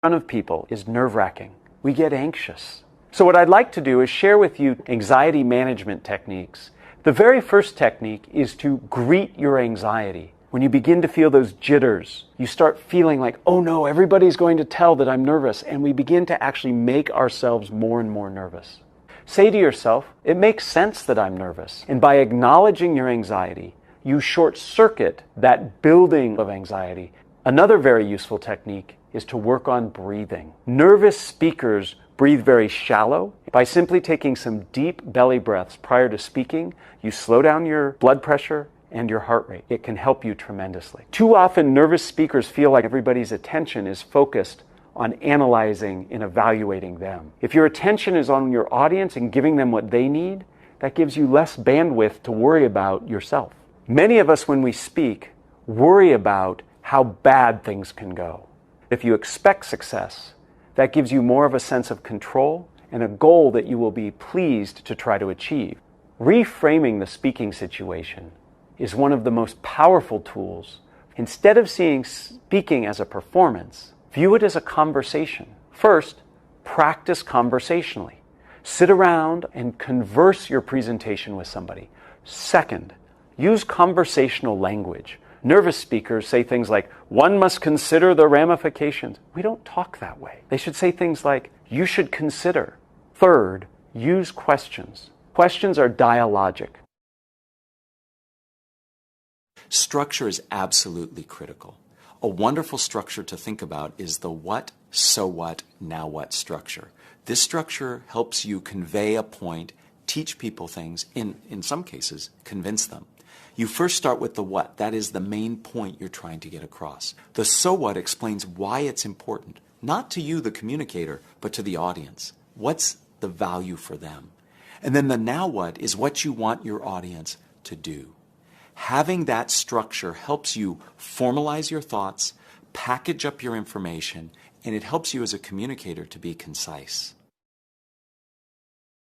front of people is nerve-wracking. We get anxious. So what I'd like to do is share with you anxiety management techniques. The very first technique is to greet your anxiety. When you begin to feel those jitters, you start feeling like, oh no, everybody's going to tell that I'm nervous, and we begin to actually make ourselves more and more nervous. Say to yourself, it makes sense that I'm nervous. And by acknowledging your anxiety, you short-circuit that building of anxiety. Another very useful technique is to work on breathing. Nervous speakers breathe very shallow. By simply taking some deep belly breaths prior to speaking, you slow down your blood pressure and your heart rate. It can help you tremendously. Too often, nervous speakers feel like everybody's attention is focused on analyzing and evaluating them. If your attention is on your audience and giving them what they need, that gives you less bandwidth to worry about yourself. Many of us, when we speak, worry about how bad things can go. If you expect success, that gives you more of a sense of control and a goal that you will be pleased to try to achieve. Reframing the speaking situation is one of the most powerful tools. Instead of seeing speaking as a performance, view it as a conversation. First, practice conversationally. Sit around and converse your presentation with somebody. Second, use conversational language. Nervous speakers say things like, one must consider the ramifications. We don't talk that way. They should say things like, you should consider. Third, use questions. Questions are dialogic. Structure is absolutely critical. A wonderful structure to think about is the what, so what, now what structure. This structure helps you convey a point, teach people things, in some cases, convince them. You first start with the what. That is the main point you're trying to get across. The so what explains why it's important, not to you, the communicator, but to the audience. What's the value for them? And then the now what is what you want your audience to do. Having that structure helps you formalize your thoughts, package up your information, and it helps you as a communicator to be concise.